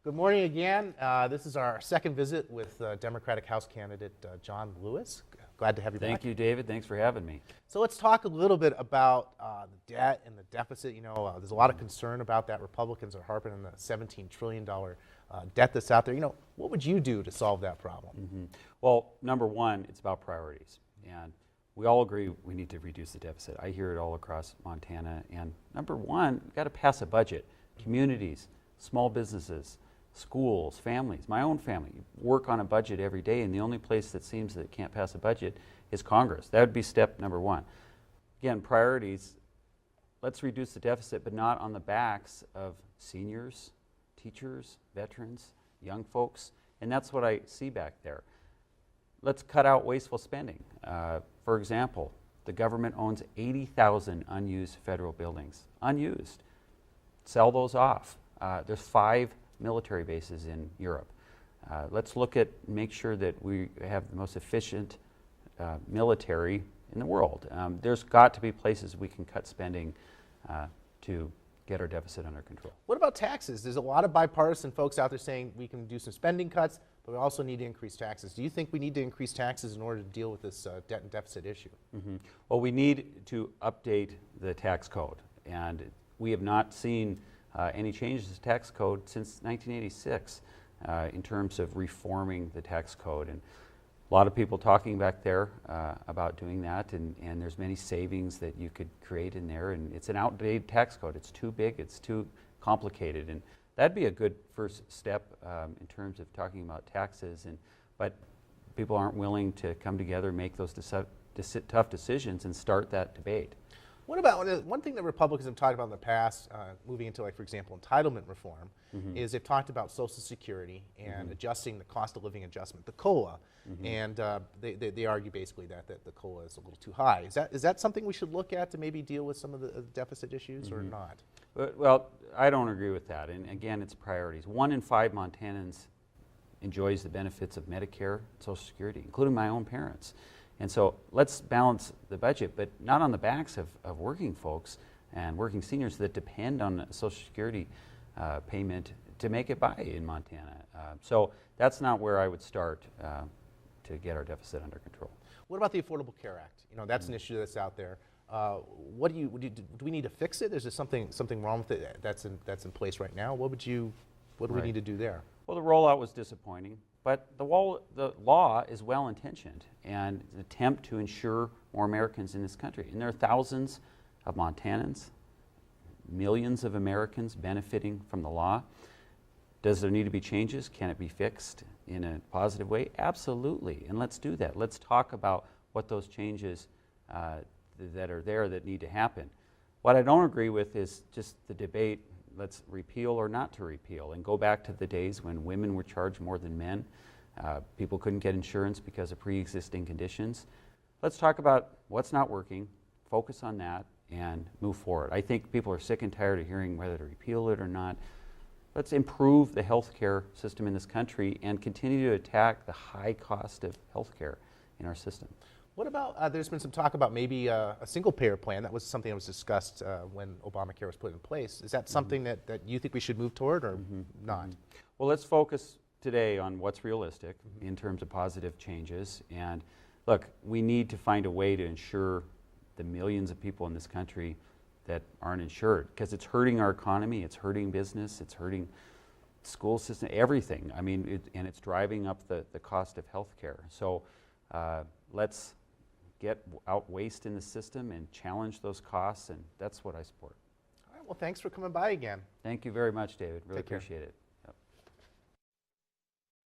Good morning again. This is our second visit with Democratic House candidate John Lewis. Glad to have you back. Thank you, David. Thanks for having me. So let's talk a little bit about the debt and the deficit. You know, there's a lot of concern about that. Republicans are harping on the $17 trillion debt that's out there. You know, what would you do to solve that problem? Well, number one, it's about priorities. And we all agree we need to reduce the deficit. I hear it all across Montana. And number one, we've got to pass a budget. Communities, small businesses, schools, families, my own family, work on a budget every day, and the only place that seems that it can't pass a budget is Congress. That would be step number one. Again, priorities, let's reduce the deficit, but not on the backs of seniors, teachers, veterans, young folks, and that's what I see back there. Let's cut out wasteful spending. For example, the government owns 80,000 unused federal buildings, unused. Sell those off. There's 5 military bases in Europe. Let's look at, make sure that we have the most efficient military in the world. There's got to be places we can cut spending to get our deficit under control. What about taxes? There's a lot of bipartisan folks out there saying we can do some spending cuts, but we also need to increase taxes. Do you think we need to increase taxes in order to deal with this debt and deficit issue? Well, we need to update the tax code, and we have not seen any changes to the tax code since 1986 in terms of reforming the tax code. And a lot of people talking back there about doing that, and there's many savings that you could create in there, and it's an outdated tax code. It's too big, it's too complicated, and that'd be a good first step in terms of talking about taxes. But people aren't willing to come together, make those tough decisions, and start that debate. What about, one thing that Republicans have talked about in the past, moving into, like, for example, entitlement reform, is they've talked about Social Security and adjusting the cost of living adjustment, the COLA, and they argue basically that the COLA is a little too high. Is that something we should look at to maybe deal with some of the deficit issues or not? Well, I don't agree with that, and again, it's priorities. 1 in 5 Montanans enjoys the benefits of Medicare, Social Security, including my own parents. And so let's balance the budget, but not on the backs of working folks and working seniors that depend on Social Security payment to make it by in Montana. So that's not where I would start to get our deficit under control. What about the Affordable Care Act? You know, that's an issue that's out there. Do we need to fix it? Is there something wrong with it that's in place right now? What do we need to do there? Well, the rollout was disappointing. But the law is well-intentioned and an attempt to ensure more Americans in this country. And there are thousands of Montanans, millions of Americans benefiting from the law. Does there need to be changes? Can it be fixed in a positive way? Absolutely, and let's do that. Let's talk about what those changes that are there that need to happen. What I don't agree with is just the debate, let's repeal or not to repeal, and go back to the days when women were charged more than men. People couldn't get insurance because of pre-existing conditions. Let's talk about what's not working, focus on that, and move forward. I think people are sick and tired of hearing whether to repeal it or not. Let's improve the health care system in this country and continue to attack the high cost of health care in our system. What about, there's been some talk about maybe a single-payer plan. That was something that was discussed when Obamacare was put in place. Is that something that you think we should move toward or not? Well, let's focus today on what's realistic in terms of positive changes. And look, we need to find a way to ensure the millions of people in this country that aren't insured, because it's hurting our economy, it's hurting business, it's hurting school system, everything. I mean, and it's driving up the cost of health care. So let's get out waste in the system and challenge those costs, and that's what I support. All right, well, thanks for coming by again. Thank you very much, David. Really Take care. Appreciate it.